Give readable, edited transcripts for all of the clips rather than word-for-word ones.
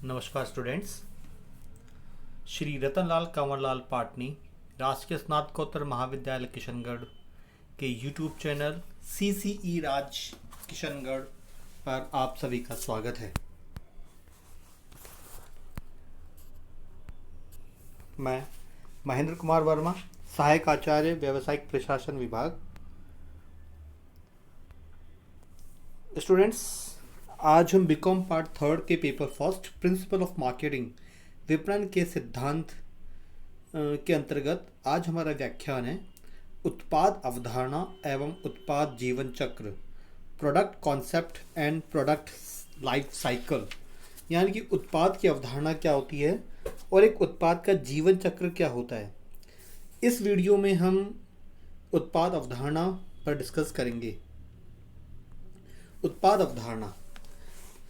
नमस्कार स्टूडेंट्स। श्री रतनलाल कंवरलाल पाटनी राजकीय स्नातकोत्तर महाविद्यालय किशनगढ़ के यूट्यूब चैनल CCE राज किशनगढ़ पर आप सभी का स्वागत है। मैं महेंद्र कुमार वर्मा, सहायक आचार्य व्यावसायिक प्रशासन विभाग। स्टूडेंट्स, आज हम बीकॉम पार्ट थर्ड के paper first principle of marketing विपणन के सिद्धांत के अंतर्गत आज हमारा व्याख्यान है उत्पाद अवधारणा एवं उत्पाद जीवन चक्र, product concept and product life cycle. यानी कि उत्पाद की अवधारणा क्या होती है और एक उत्पाद का जीवन चक्र क्या होता है। इस वीडियो में हम उत्पाद अवधारणा पर डिस्कस करेंगे। उत्पाद अवधारणा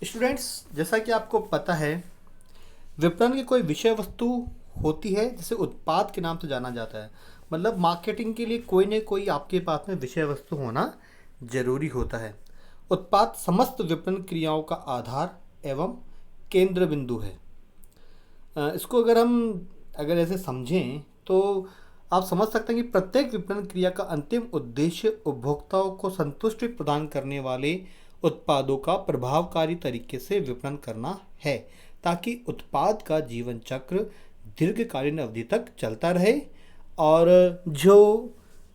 स्टूडेंट्स, जैसा कि आपको पता है, विपणन की कोई विषय वस्तु होती है जिसे उत्पाद के नाम से जाना जाता है। मतलब मार्केटिंग के लिए कोई न कोई आपके पास में विषय वस्तु होना जरूरी होता है। उत्पाद समस्त विपणन क्रियाओं का आधार एवं केंद्र बिंदु है। इसको अगर ऐसे समझें तो आप समझ सकते हैं कि प्रत्येक विपणन क्रिया का अंतिम उद्देश्य उपभोक्ताओं को संतुष्टि प्रदान करने वाले उत्पादों का प्रभावकारी तरीके से विपणन करना है, ताकि उत्पाद का जीवन चक्र दीर्घकालीन अवधि तक चलता रहे और जो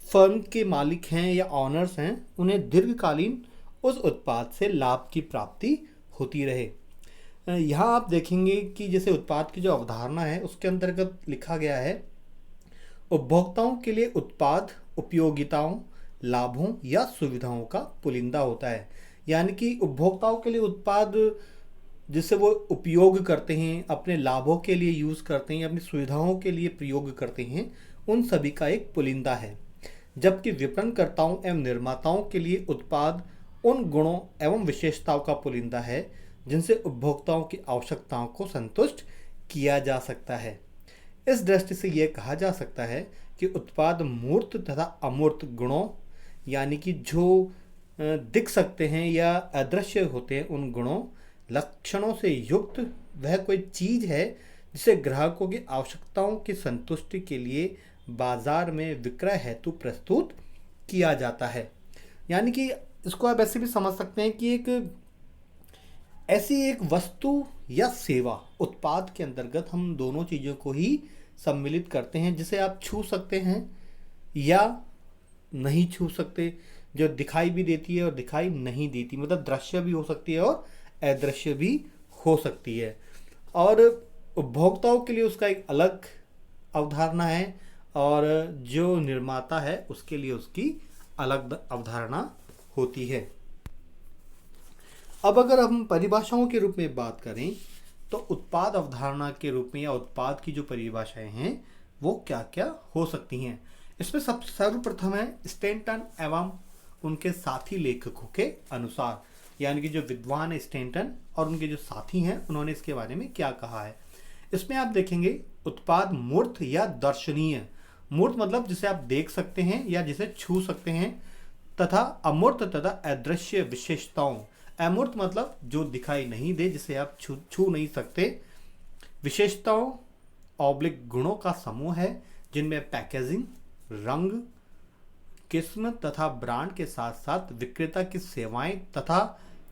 फर्म के मालिक हैं या ऑनर्स हैं उन्हें दीर्घकालीन उस उत्पाद से लाभ की प्राप्ति होती रहे। यहाँ आप देखेंगे कि जैसे उत्पाद की जो अवधारणा है उसके अंतर्गत लिखा गया है, उपभोक्ताओं के लिए उत्पाद उपयोगिताओं, लाभों या सुविधाओं का पुलिंदा होता है। यानी कि उपभोक्ताओं के लिए उत्पाद जिसे वो उपयोग करते हैं, अपने लाभों के लिए यूज़ करते हैं, अपनी सुविधाओं के लिए प्रयोग करते हैं, उन सभी का एक पुलिंदा है। जबकि विपणनकर्ताओं एवं निर्माताओं के लिए उत्पाद उन गुणों एवं विशेषताओं का पुलिंदा है जिनसे उपभोक्ताओं की आवश्यकताओं को संतुष्ट किया जा सकता है। इस दृष्टि से यह कहा जा सकता है कि उत्पाद मूर्त तथा अमूर्त गुणों, यानी कि जो दिख सकते हैं या अदृश्य होते हैं, उन गुणों लक्षणों से युक्त वह कोई चीज़ है जिसे ग्राहकों की आवश्यकताओं की संतुष्टि के लिए बाजार में विक्रय हेतु प्रस्तुत किया जाता है। यानी कि इसको आप ऐसे भी समझ सकते हैं कि एक वस्तु या सेवा, उत्पाद के अंतर्गत हम दोनों चीज़ों को ही सम्मिलित करते हैं, जिसे आप छू सकते हैं या नहीं छू सकते, जो दिखाई भी देती है और दिखाई नहीं देती, मतलब दृश्य भी हो सकती है और अदृश्य भी हो सकती है। और उपभोक्ताओं के लिए उसका एक अलग अवधारणा है और जो निर्माता है उसके लिए उसकी अलग अवधारणा होती है। अब अगर हम परिभाषाओं के रूप में बात करें तो उत्पाद अवधारणा के रूप में या उत्पाद की जो परिभाषाएं हैं वो क्या क्या हो सकती हैं। इसमें सर्वप्रथम है स्टैंटन एवं उनके साथी लेखकों के अनुसार, यानी कि जो विद्वान है स्टैंटन और उनके जो साथी हैं उन्होंने इसके बारे में क्या कहा है। इसमें आप देखेंगे उत्पाद मूर्त या दर्शनीय। मूर्त मतलब जिसे आप देख सकते हैं या जिसे छू सकते हैं, तथा अमूर्त तथा अदृश्य विशेषताओं। अमूर्त मतलब जो दिखाई नहीं दे, जिसे आप छू नहीं सकते। विशेषताओं ऑब्लिक गुणों का समूह है जिनमें पैकेजिंग, रंग, किस्म तथा ब्रांड के साथ साथ विक्रेता की सेवाएं तथा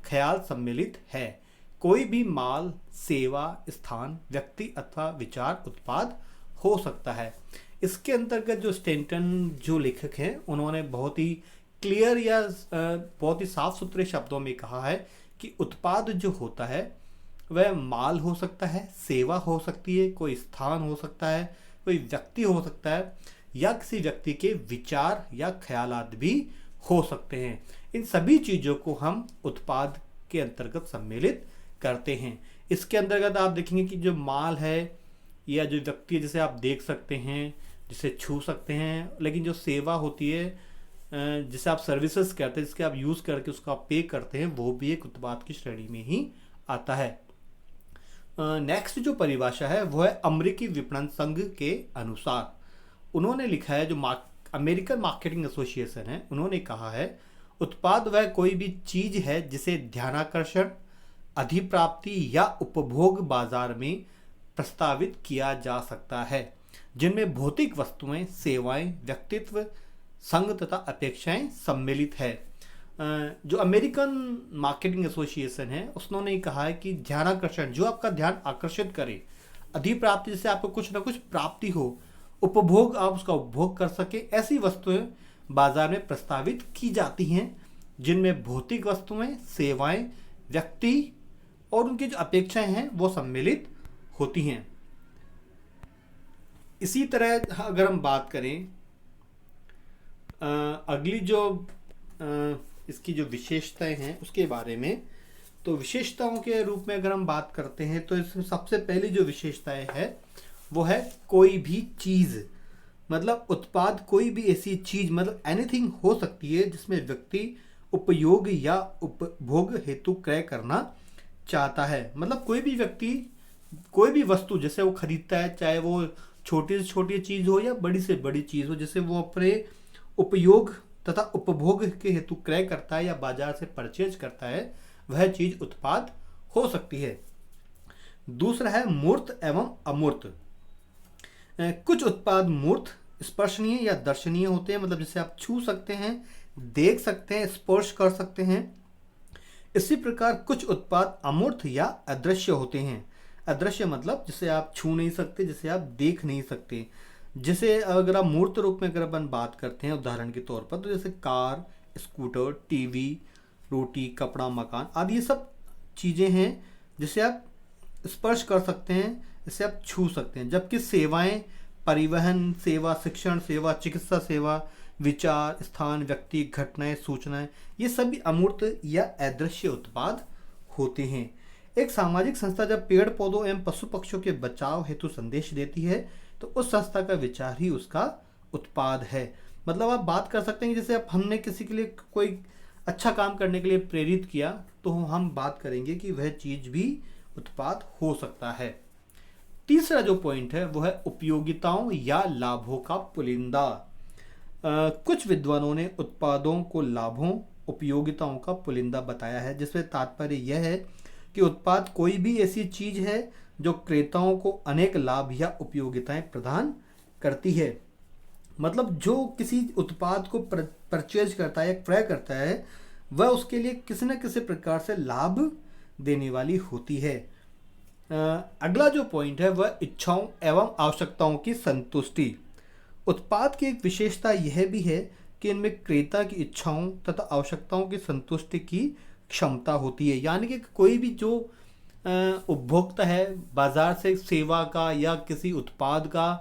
ख्याल सम्मिलित है। कोई भी माल, सेवा, स्थान, व्यक्ति अथवा विचार उत्पाद हो सकता है। इसके अंतर्गत जो स्टैंटन जो लेखक हैं उन्होंने बहुत ही क्लियर या बहुत ही साफ सुथरे शब्दों में कहा है कि उत्पाद जो होता है वह माल हो सकता है, सेवा हो सकती है, कोई स्थान हो सकता है, कोई व्यक्ति हो सकता है या किसी व्यक्ति के विचार या ख्यालात भी हो सकते हैं। इन सभी चीज़ों को हम उत्पाद के अंतर्गत सम्मिलित करते हैं। इसके अंतर्गत आप देखेंगे कि जो माल है या जो व्यक्ति जिसे आप देख सकते हैं, जिसे छू सकते हैं, लेकिन जो सेवा होती है जिसे आप सर्विसेज कहते हैं, जिसके आप यूज़ करके उसका पे करते हैं, वो भी एक उत्पाद की श्रेणी में ही आता है। नेक्स्ट जो परिभाषा है वो है अमेरिकी विपणन संघ के अनुसार। उन्होंने लिखा है, जो अमेरिकन मार्केटिंग एसोसिएशन है, उन्होंने कहा है उत्पाद वह कोई भी चीज है जिसे ध्यानाकर्षण, अधिप्राप्ति या उपभोग बाजार में प्रस्तावित किया जा सकता है, जिनमें भौतिक वस्तुएं, सेवाएं, व्यक्तित्व, संघ तथा अपेक्षाएं सम्मिलित है। जो अमेरिकन मार्केटिंग एसोसिएशन है उसने कहा है कि ध्यानाकर्षण, जो आपका ध्यान आकर्षित करे, अधिप्राप्ति जैसे आपको कुछ ना कुछ प्राप्ति हो, उपभोग आप उसका उपभोग कर सके, ऐसी वस्तुएं बाजार में प्रस्तावित की जाती हैं जिनमें भौतिक वस्तुएं, सेवाएं, व्यक्ति और उनकी जो अपेक्षाएं हैं वो सम्मिलित होती हैं। इसी तरह अगर हम बात करें अगली जो इसकी जो विशेषताएं हैं उसके बारे में, तो विशेषताओं के रूप में अगर हम बात करते हैं तो इसमें सबसे पहली जो विशेषताएं है वो है कोई भी चीज़, मतलब उत्पाद, कोई भी ऐसी चीज़, मतलब एनीथिंग हो सकती है जिसमें व्यक्ति उपयोग या उपभोग हेतु क्रय करना चाहता है। मतलब कोई भी व्यक्ति कोई भी वस्तु जैसे वो खरीदता है, चाहे वो छोटी से छोटी चीज़ हो या बड़ी से बड़ी चीज़ हो, जैसे वो अपने उपयोग तथा उपभोग के हेतु क्रय करता है या बाजार से परचेज करता है, वह चीज़ उत्पाद हो सकती है। दूसरा है मूर्त एवं अमूर्त। कुछ उत्पाद मूर्त, स्पर्शनीय या दर्शनीय होते हैं, मतलब जिसे आप छू सकते हैं, देख सकते हैं, स्पर्श कर सकते हैं। इसी प्रकार कुछ उत्पाद अमूर्त या अदृश्य होते हैं। अदृश्य मतलब जिसे आप छू नहीं सकते, जिसे आप देख नहीं सकते। जैसे अगर आप मूर्त रूप में अगर अपन बात करते हैं उदाहरण के तौर पर, तो जैसे कार, स्कूटर, टीवी, रोटी, कपड़ा, मकान आदि, ये सब चीज़ें हैं जिसे आप स्पर्श कर सकते हैं, जिसे आप छू सकते हैं। जबकि सेवाएं, परिवहन सेवा, शिक्षण सेवा, चिकित्सा सेवा, विचार, स्थान, व्यक्ति, घटनाएं, सूचनाएं, ये सभी अमूर्त या अदृश्य उत्पाद होते हैं। एक सामाजिक संस्था जब पेड़ पौधों एवं पशु पक्षियों के बचाव हेतु संदेश देती है तो उस संस्था का विचार ही उसका उत्पाद है। मतलब आप बात कर सकते हैं कि जैसे आप हमने किसी के लिए कोई अच्छा काम करने के लिए प्रेरित किया तो हम बात करेंगे कि वह चीज़ भी उत्पाद हो सकता है। तीसरा जो पॉइंट है वो है उपयोगिताओं या लाभों का पुलिंदा। कुछ विद्वानों ने उत्पादों को लाभों, उपयोगिताओं का पुलिंदा बताया है, जिसमें तात्पर्य यह है कि उत्पाद कोई भी ऐसी चीज है जो क्रेताओं को अनेक लाभ या उपयोगिताएं प्रदान करती है। मतलब जो किसी उत्पाद को परचेज करता है या क्रय करता है, वह उसके लिए किसी न किसी प्रकार से लाभ देने वाली होती है। अगला जो पॉइंट है वह इच्छाओं एवं आवश्यकताओं की संतुष्टि। उत्पाद की एक विशेषता यह भी है कि इनमें क्रेता की इच्छाओं तथा आवश्यकताओं की संतुष्टि की क्षमता होती है। यानी कि कोई भी जो उपभोक्ता है बाजार से सेवा का या किसी उत्पाद का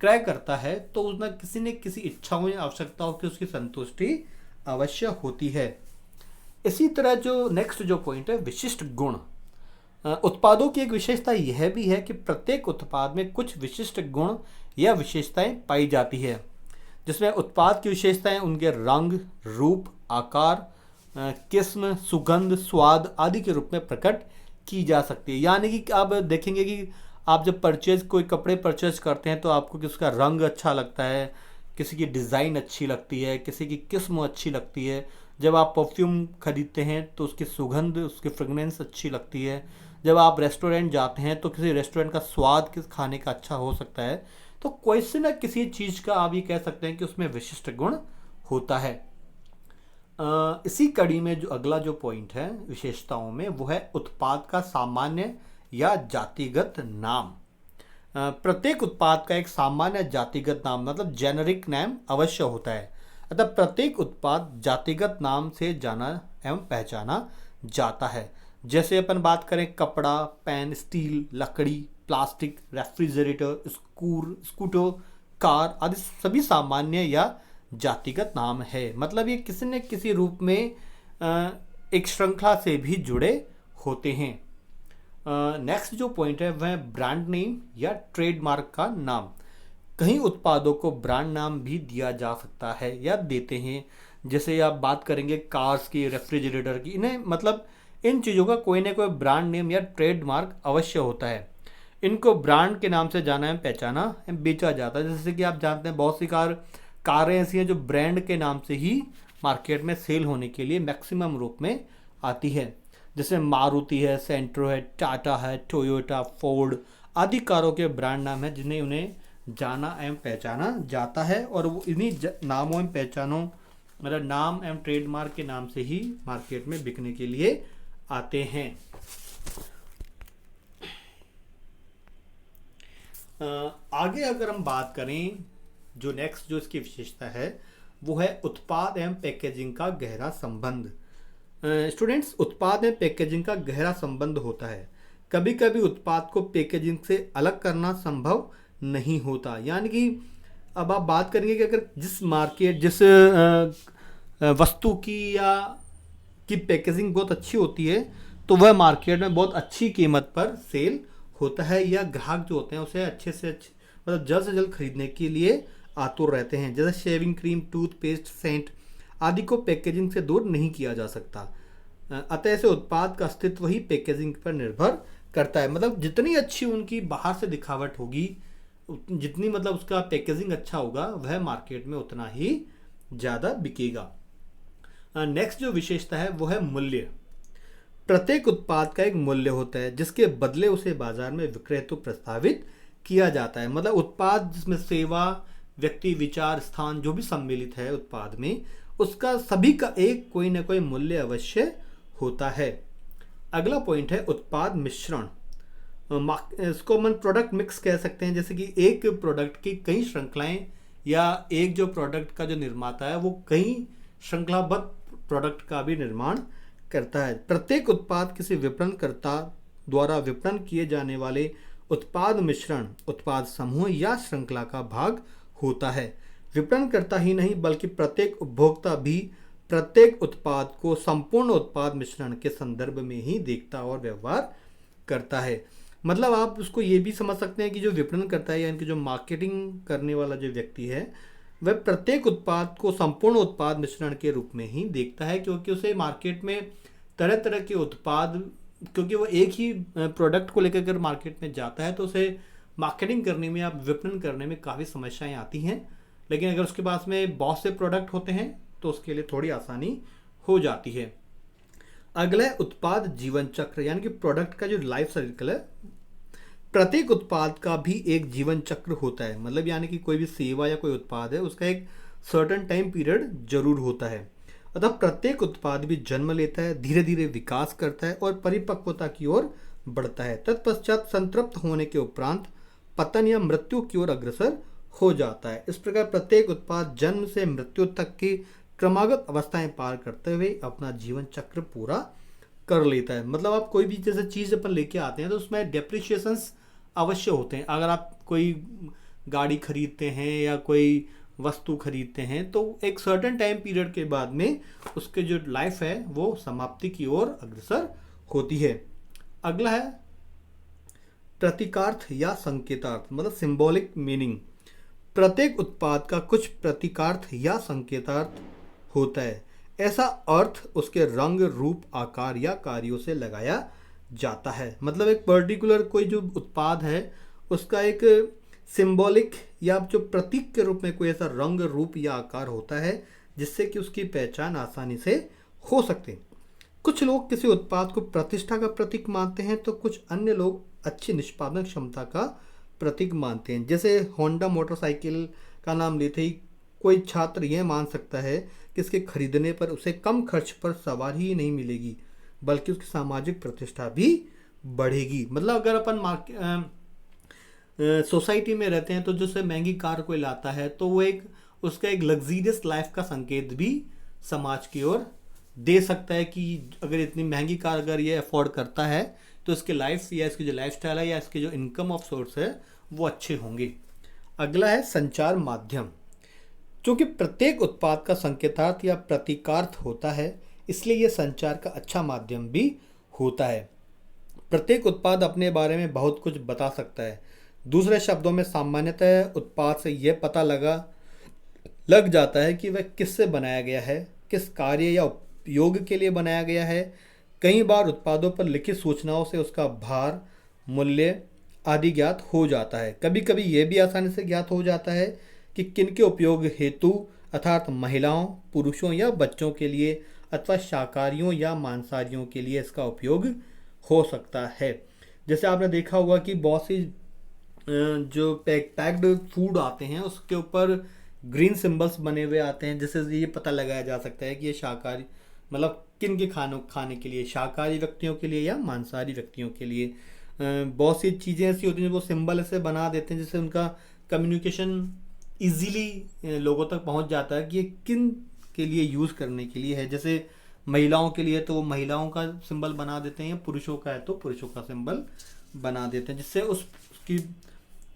क्रय करता है तो उसमें किसी न किसी इच्छाओं या आवश्यकताओं की उसकी संतुष्टि अवश्य होती है। इसी तरह जो नेक्स्ट जो पॉइंट है विशिष्ट गुण। उत्पादों की एक विशेषता यह भी है कि प्रत्येक उत्पाद में कुछ विशिष्ट गुण या विशेषताएं पाई जाती है, जिसमें उत्पाद की विशेषताएं उनके रंग, रूप, आकार, किस्म, सुगंध, स्वाद आदि के रूप में प्रकट की जा सकती है। यानी कि आप देखेंगे कि आप जब कोई कपड़े परचेज करते हैं तो आपको उसका रंग अच्छा लगता है, किसी की डिज़ाइन अच्छी लगती है, किसी की किस्म अच्छी लगती है। जब आप परफ्यूम खरीदते हैं तो उसकी सुगंध, उसकी फ्रेगनेंस अच्छी लगती है। जब आप रेस्टोरेंट जाते हैं तो किसी रेस्टोरेंट का स्वाद किस खाने का अच्छा हो सकता है। तो किसी न किसी चीज़ का आप ये कह सकते हैं कि उसमें विशिष्ट गुण होता है। इसी कड़ी में जो अगला जो पॉइंट है विशेषताओं में वो है उत्पाद का सामान्य या जातिगत नाम। प्रत्येक उत्पाद का एक सामान्य जातिगत नाम मतलब जेनरिक नाम अवश्य होता है। अतः प्रत्येक उत्पाद जातिगत नाम से जाना एवं पहचाना जाता है। जैसे अपन बात करें कपड़ा, पेन, स्टील, लकड़ी, प्लास्टिक, रेफ्रिजरेटर, स्कूटर, कार आदि सभी सामान्य या जातिगत नाम है। मतलब ये किसी न किसी रूप में एक श्रृंखला से भी जुड़े होते हैं। नेक्स्ट जो पॉइंट है वह ब्रांड नेम या ट्रेडमार्क का नाम। कई उत्पादों को ब्रांड नाम भी दिया जा सकता है या देते हैं। जैसे आप बात करेंगे कार्स की, रेफ्रिजरेटर की, इन्हें मतलब इन चीज़ों का कोई ना कोई ब्रांड नेम या ट्रेडमार्क अवश्य होता है। इनको ब्रांड के नाम से जाना है, पहचाना है, बेचा जाता है। जैसे कि आप जानते हैं बहुत सी कारें ऐसी हैं जो ब्रांड के नाम से ही मार्केट में सेल होने के लिए मैक्सिमम रूप में आती है। जैसे मारुति है, सेंट्रो है, टाटा है, टोयोटा, फोर्ड आदि कारों के ब्रांड नाम हैं जिन्हें उन्हें जाना एवं पहचाना जाता है, और वो इन्हीं नामों एवं पहचानों मतलब नाम एवं ट्रेडमार्क के नाम से ही मार्केट में बिकने के लिए आते हैं। आगे अगर हम बात करें, जो नेक्स्ट जो इसकी विशेषता है वो है उत्पाद एवं पैकेजिंग का गहरा संबंध। स्टूडेंट्स, उत्पाद एवं पैकेजिंग का गहरा संबंध होता है। कभी कभी उत्पाद को पैकेजिंग से अलग करना संभव नहीं होता। यानी कि अब आप बात करेंगे कि अगर जिस वस्तु की या की पैकेजिंग बहुत अच्छी होती है तो वह मार्केट में बहुत अच्छी कीमत पर सेल होता है, या ग्राहक जो होते हैं उसे अच्छे से अच्छे मतलब जल्द से जल्द खरीदने के लिए आतुर रहते हैं। जैसे शेविंग क्रीम, टूथपेस्ट, सेंट आदि को पैकेजिंग से दूर नहीं किया जा सकता। अतः ऐसे उत्पाद का अस्तित्व ही पैकेजिंग पर निर्भर करता है। मतलब जितनी अच्छी उनकी बाहर से दिखावट होगी, जितनी मतलब उसका पैकेजिंग अच्छा होगा, वह मार्केट में उतना ही ज़्यादा बिकेगा। नेक्स्ट जो विशेषता है वो है मूल्य। प्रत्येक उत्पाद का एक मूल्य होता है जिसके बदले उसे बाजार में विक्रय हेतु प्रस्तावित किया जाता है। मतलब उत्पाद जिसमें सेवा, व्यक्ति, विचार, स्थान जो भी सम्मिलित है उत्पाद में, उसका सभी का एक कोई ना कोई मूल्य अवश्य होता है। अगला पॉइंट है उत्पाद मिश्रण। इसको हम प्रोडक्ट मिक्स कह सकते हैं। जैसे कि एक प्रोडक्ट की कई श्रृंखलाएं या एक जो प्रोडक्ट का जो निर्माता है वो कई श्रृंखलाबद्ध प्रोडक्ट का भी निर्माण करता है। प्रत्येक उत्पाद किसी विपणनकर्ता द्वारा विपणन किए जाने वाले उत्पाद मिश्रण, उत्पाद समूह या श्रृंखला का भाग होता है। विपणनकर्ता ही नहीं बल्कि प्रत्येक उपभोक्ता भी प्रत्येक उत्पाद को संपूर्ण उत्पाद मिश्रण के संदर्भ में ही देखता और व्यवहार करता है। मतलब आप उसको ये भी समझ सकते हैं कि जो विपणन करता है या इनकी जो मार्केटिंग करने वाला जो व्यक्ति है वह प्रत्येक उत्पाद को संपूर्ण उत्पाद मिश्रण के रूप में ही देखता है, क्योंकि उसे मार्केट में तरह तरह के उत्पाद, क्योंकि वो एक ही प्रोडक्ट को लेकर मार्केट में जाता है तो उसे मार्केटिंग करने में या विपणन करने में काफ़ी समस्याएं आती हैं। लेकिन अगर उसके पास में बहुत से प्रोडक्ट होते हैं तो उसके लिए थोड़ी आसानी हो जाती है। अगला है उत्पाद जीवन चक्र, यानी कि प्रोडक्ट का जो लाइफ साइकिल है। प्रत्येक उत्पाद का भी एक जीवन चक्र होता है। मतलब यानी कि कोई भी सेवा या कोई उत्पाद है उसका एक सर्टेन टाइम पीरियड जरूर होता है। अतः प्रत्येक उत्पाद भी जन्म लेता है, धीरे धीरे विकास करता है और परिपक्वता की ओर बढ़ता है। तत्पश्चात संतृप्त होने के उपरांत पतन या मृत्यु की ओर अग्रसर हो जाता है। इस प्रकार प्रत्येक उत्पाद जन्म से मृत्यु तक की क्रमागत अवस्थाएं पार करते हुए अपना जीवन चक्र पूरा कर लेता है। मतलब आप कोई भी जैसे चीज़ अपन लेके आते हैं तो उसमें डेप्रिशिएशंस अवश्य होते हैं। अगर आप कोई गाड़ी खरीदते हैं या कोई वस्तु खरीदते हैं तो एक सर्टेन टाइम पीरियड के बाद में उसके जो लाइफ है वो समाप्ति की ओर अग्रसर होती है। अगला है प्रतीकार्थ या संकेतार्थ, मतलब सिंबॉलिक मीनिंग। प्रत्येक उत्पाद का कुछ प्रतीकार्थ या संकेतार्थ होता है। ऐसा अर्थ उसके रंग, रूप, आकार या कार्यों से लगाया जाता है। मतलब एक पर्टिकुलर कोई जो उत्पाद है उसका एक सिंबॉलिक या जो प्रतीक के रूप में कोई ऐसा रंग, रूप या आकार होता है जिससे कि उसकी पहचान आसानी से हो सकती है। कुछ लोग किसी उत्पाद को प्रतिष्ठा का प्रतीक मानते हैं तो कुछ अन्य लोग अच्छी निष्पादन क्षमता का प्रतीक मानते हैं। जैसे होंडा मोटरसाइकिल का नाम लेते ही कोई छात्र यह मान सकता है कि इसके खरीदने पर उसे कम खर्च पर सवारी ही नहीं मिलेगी बल्कि उसकी सामाजिक प्रतिष्ठा भी बढ़ेगी। मतलब अगर अपन सोसाइटी में रहते हैं तो जो से महंगी कार कोई लाता है तो वो एक उसका एक लग्जीरियस लाइफ का संकेत भी समाज की ओर दे सकता है कि अगर इतनी महंगी कार अगर ये अफोर्ड करता है तो इसके लाइफ या इसकी जो लाइफस्टाइल है या इसके जो इनकम ऑफ सोर्स है वो अच्छे होंगे। अगला है संचार माध्यम। क्योंकि प्रत्येक उत्पाद का संकेतार्थ या प्रतीकार्थ होता है इसलिए यह संचार का अच्छा माध्यम भी होता है। प्रत्येक उत्पाद अपने बारे में बहुत कुछ बता सकता है। दूसरे शब्दों में सामान्यतः उत्पाद से यह पता लग जाता है कि वह किससे बनाया गया है, किस कार्य या उपयोग के लिए बनाया गया है। कई बार उत्पादों पर लिखित सूचनाओं से उसका भार, मूल्य आदि ज्ञात हो जाता है। कभी कभी यह भी आसानी से ज्ञात हो जाता है कि किन के उपयोग हेतु अर्थात महिलाओं, पुरुषों या बच्चों के लिए अथवा शाकाहारियों या मांसाहारियों के लिए इसका उपयोग हो सकता है। जैसे आपने देखा होगा कि बहुत सी जो पैक्ड फूड आते हैं उसके ऊपर ग्रीन सिंबल्स बने हुए आते हैं, जिससे ये पता लगाया जा सकता है कि ये शाकाहारी मतलब किन के खाने के लिए, शाकाहारी व्यक्तियों के लिए या मांसाहारी व्यक्तियों के लिए। बहुत सी चीज़ें ऐसी होती हैं वो सिंबल ऐसे बना देते हैं जिससे उनका कम्युनिकेशन इजीली लोगों तक पहुंच जाता है कि ये किन के लिए यूज़ करने के लिए है। जैसे महिलाओं के लिए तो वो महिलाओं का सिंबल बना देते हैं, या पुरुषों का है तो पुरुषों का सिंबल बना देते हैं, जिससे उसकी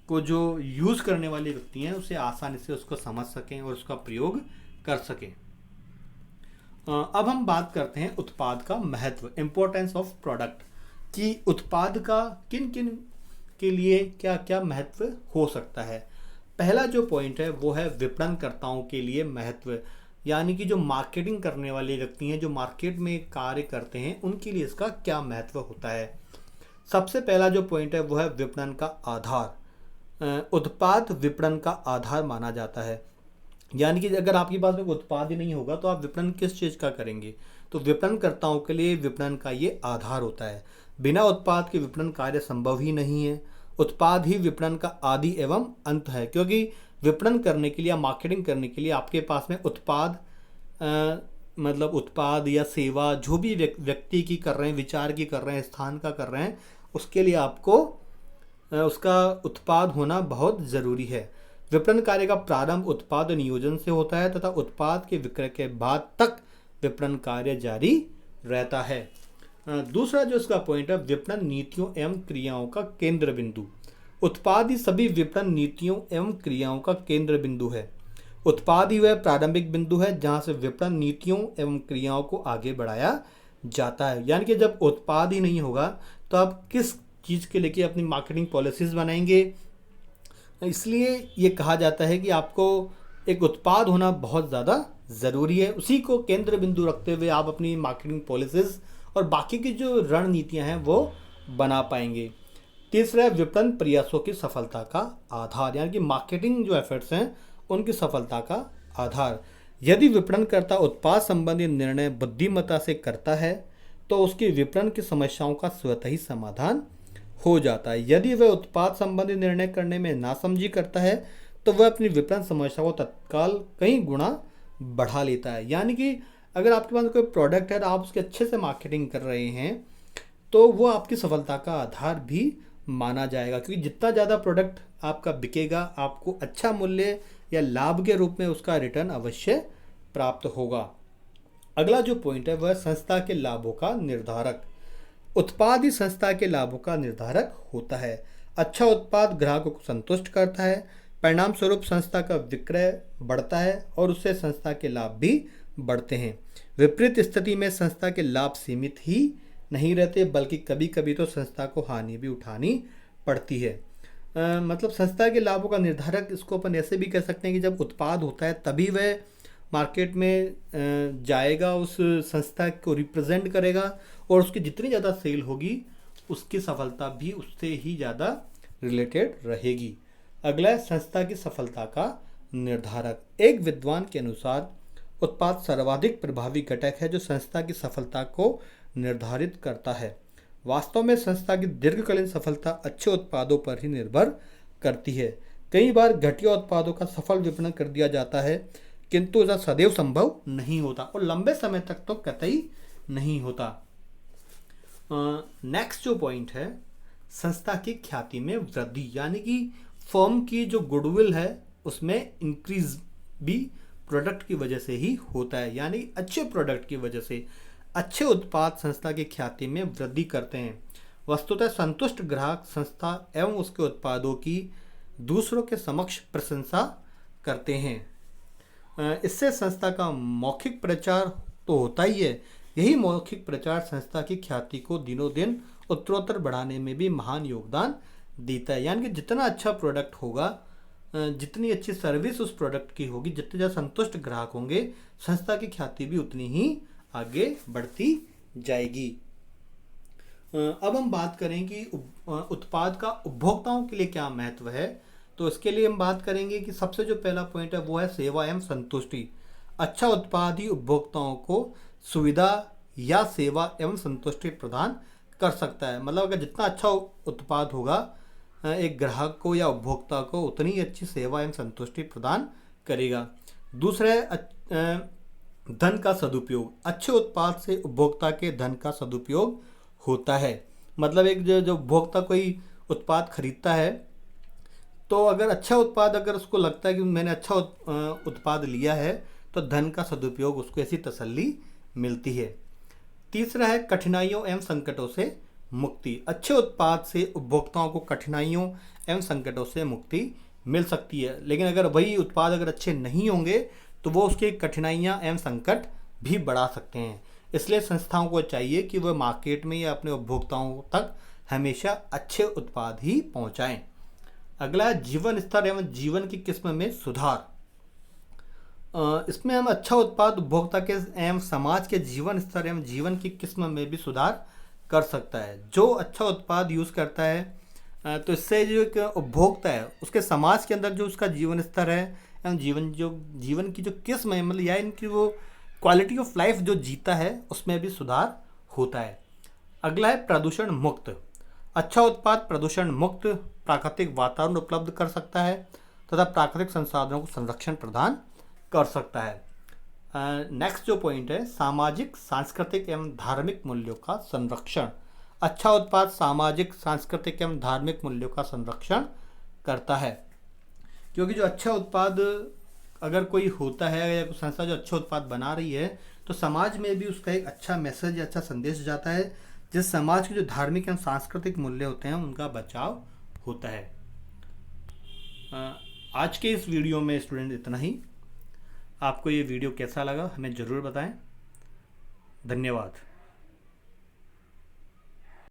को जो यूज़ करने वाले व्यक्ति हैं उसे आसानी से उसको समझ सकें और उसका प्रयोग कर सकें। अब हम बात करते हैं उत्पाद का महत्व, इम्पोर्टेंस ऑफ प्रोडक्ट, कि उत्पाद का किन किन के लिए क्या क्या महत्व हो सकता है। पहला जो पॉइंट है वो है विपणनकर्ताओं के लिए महत्व, यानी कि जो मार्केटिंग करने वाले व्यक्ति हैं, जो मार्केट में कार्य करते हैं, उनके लिए इसका क्या महत्व होता है। सबसे पहला जो पॉइंट है वो है विपणन का आधार। उत्पाद विपणन का आधार माना जाता है, यानी कि अगर आपके पास में उत्पाद ही नहीं होगा तो आप विपणन किस चीज़ का करेंगे। तो विपणनकर्ताओं के लिए विपणन का ये आधार होता है। बिना उत्पाद के विपणन कार्य संभव ही नहीं है। उत्पाद ही विपणन का आदि एवं अंत है, क्योंकि विपणन करने के लिए या मार्केटिंग करने के लिए आपके पास में उत्पाद मतलब उत्पाद या सेवा जो भी व्यक्ति की कर रहे हैं, विचार की कर रहे हैं, स्थान का कर रहे हैं, उसके लिए आपको उसका उत्पाद होना बहुत ज़रूरी है। विपणन कार्य का प्रारंभ उत्पाद नियोजन से होता है तथा उत्पाद के विक्रय के बाद तक विपणन कार्य जारी रहता है। दूसरा जो इसका पॉइंट है, विपणन नीतियों एवं क्रियाओं का केंद्र बिंदु। उत्पाद ही सभी विपणन नीतियों एवं क्रियाओं का केंद्र बिंदु है। उत्पाद ही वह प्रारंभिक बिंदु है जहां से विपणन नीतियों एवं क्रियाओं को आगे बढ़ाया जाता है। यानी कि जब उत्पाद ही नहीं होगा तो आप किस चीज़ के लेके अपनी मार्केटिंग पॉलिसीज़ बनाएंगे। इसलिए ये कहा जाता है कि आपको एक उत्पाद होना बहुत ज़्यादा ज़रूरी है। उसी को केंद्र बिंदु रखते हुए आप अपनी मार्केटिंग पॉलिसीज़ और बाकी की जो रणनीतियां हैं वो बना पाएंगे। तीसरा, विपणन प्रयासों की सफलता का आधार, यानी कि मार्केटिंग जो एफर्ट्स हैं उनकी सफलता का आधार। यदि विपणनकर्ता उत्पाद संबंधी निर्णय बुद्धिमत्ता से करता है तो उसकी विपणन की समस्याओं का स्वतः ही समाधान हो जाता है। यदि वह उत्पाद संबंधी निर्णय करने में नासमझी करता है तो वह अपनी विपणन समस्या को तत्काल कई गुना बढ़ा लेता है। यानी कि अगर आपके पास कोई प्रोडक्ट है और आप उसकी अच्छे से मार्केटिंग कर रहे हैं तो वो आपकी सफलता का आधार भी माना जाएगा, क्योंकि जितना ज़्यादा प्रोडक्ट आपका बिकेगा आपको अच्छा मूल्य या लाभ के रूप में उसका रिटर्न अवश्य प्राप्त होगा। अगला जो पॉइंट है वह संस्था के लाभों का निर्धारक। उत्पाद ही संस्था के लाभों का निर्धारक होता है। अच्छा उत्पाद ग्राहकों को संतुष्ट करता है, परिणाम स्वरूप संस्था का विक्रय बढ़ता है और उससे संस्था के लाभ भी बढ़ते हैं। विपरीत स्थिति में संस्था के लाभ सीमित ही नहीं रहते, बल्कि कभी कभी तो संस्था को हानि भी उठानी पड़ती है। मतलब संस्था के लाभों का निर्धारक इसको अपन ऐसे भी कह सकते हैं कि जब उत्पाद होता है तभी वह मार्केट में जाएगा, उस संस्था को रिप्रेजेंट करेगा और उसकी जितनी ज़्यादा सेल होगी उसकी सफलता भी उससे ही ज़्यादा रिलेटेड रहेगी। अगला है संस्था की सफलता का निर्धारक। एक विद्वान के अनुसार उत्पाद सर्वाधिक प्रभावी घटक है जो संस्था की सफलता को निर्धारित करता है। वास्तव में संस्था की दीर्घकालीन सफलता अच्छे उत्पादों पर ही निर्भर करती है। कई बार घटिया उत्पादों का सफल विपणन कर दिया जाता है, किंतु ऐसा सदैव संभव नहीं होता और लंबे समय तक तो कतई नहीं होता। नेक्स्ट जो पॉइंट है, संस्था की ख्याति में वृद्धि, यानी कि फर्म की जो गुडविल है उसमें इंक्रीज भी प्रोडक्ट की वजह से ही होता है। यानी अच्छे प्रोडक्ट की वजह से अच्छे उत्पाद संस्था की ख्याति में वृद्धि करते हैं। वस्तुतः संतुष्ट ग्राहक संस्था एवं उसके उत्पादों की दूसरों के समक्ष प्रशंसा करते हैं। इससे संस्था का मौखिक प्रचार तो होता ही है, यही मौखिक प्रचार संस्था की ख्याति को दिनों दिन उत्तरोत्तर बढ़ाने में भी महान योगदान देता है। यानी कि जितना अच्छा प्रोडक्ट होगा, जितनी अच्छी सर्विस उस प्रोडक्ट की होगी, जितने ज़्यादा संतुष्ट ग्राहक होंगे, संस्था की ख्याति भी उतनी ही आगे बढ़ती जाएगी। अब हम बात करें कि उत्पाद का उपभोक्ताओं के लिए क्या महत्व है। तो इसके लिए हम बात करेंगे कि सबसे जो पहला पॉइंट है वो है सेवा एवं संतुष्टि। अच्छा उत्पाद ही उपभोक्ताओं को सुविधा या सेवा एवं संतुष्टि प्रदान कर सकता है। मतलब अगर जितना अच्छा उत्पाद होगा एक ग्राहक को या उपभोक्ता को, उतनी ही अच्छी सेवा एवं संतुष्टि प्रदान करेगा। दूसरा है धन का सदुपयोग। अच्छे उत्पाद से उपभोक्ता के धन का सदुपयोग होता है। मतलब एक जो उपभोक्ता कोई उत्पाद खरीदता है, तो अगर अच्छा उत्पाद, अगर उसको लगता है कि मैंने अच्छा उत्पाद लिया है, तो धन का सदुपयोग उसको ऐसी तसल्ली मिलती है। तीसरा है कठिनाइयों एवं संकटों से मुक्ति। अच्छे उत्पाद से उपभोक्ताओं को कठिनाइयों एवं संकटों से मुक्ति मिल सकती है। लेकिन अगर वही उत्पाद अगर अच्छे नहीं होंगे तो वो उसकी कठिनाइयाँ एवं संकट भी बढ़ा सकते हैं। इसलिए संस्थाओं को चाहिए कि वह मार्केट में या अपने उपभोक्ताओं तक हमेशा अच्छे उत्पाद ही पहुंचाएं। अगला है जीवन स्तर एवं जीवन की किस्म में सुधार। इसमें हम अच्छा उत्पाद उपभोक्ता के एवं समाज के जीवन स्तर एवं जीवन की किस्म में भी सुधार कर सकता है। जो अच्छा उत्पाद यूज़ करता है तो इससे जो एक उपभोक्ता है उसके समाज के अंदर जो उसका जीवन स्तर है एवं जीवन की जो किस्म है, मतलब या इनकी वो क्वालिटी ऑफ लाइफ जो जीता है, उसमें भी सुधार होता है। अगला है प्रदूषण मुक्त। अच्छा उत्पाद प्रदूषण मुक्त प्राकृतिक वातावरण उपलब्ध कर सकता है तथा प्राकृतिक संसाधनों को संरक्षण प्रदान कर सकता है। नेक्स्ट जो पॉइंट है, सामाजिक सांस्कृतिक एवं धार्मिक मूल्यों का संरक्षण। अच्छा उत्पाद सामाजिक सांस्कृतिक एवं धार्मिक मूल्यों का संरक्षण करता है, क्योंकि जो अच्छा उत्पाद अगर कोई होता है या कोई संस्था जो अच्छा उत्पाद बना रही है, तो समाज में भी उसका एक अच्छा मैसेज या अच्छा संदेश जाता है, जिस समाज के जो धार्मिक एवं सांस्कृतिक मूल्य होते हैं उनका बचाव होता है। आज के इस वीडियो में स्टूडेंट इतना ही। आपको ये वीडियो कैसा लगा हमें ज़रूर बताएं। धन्यवाद।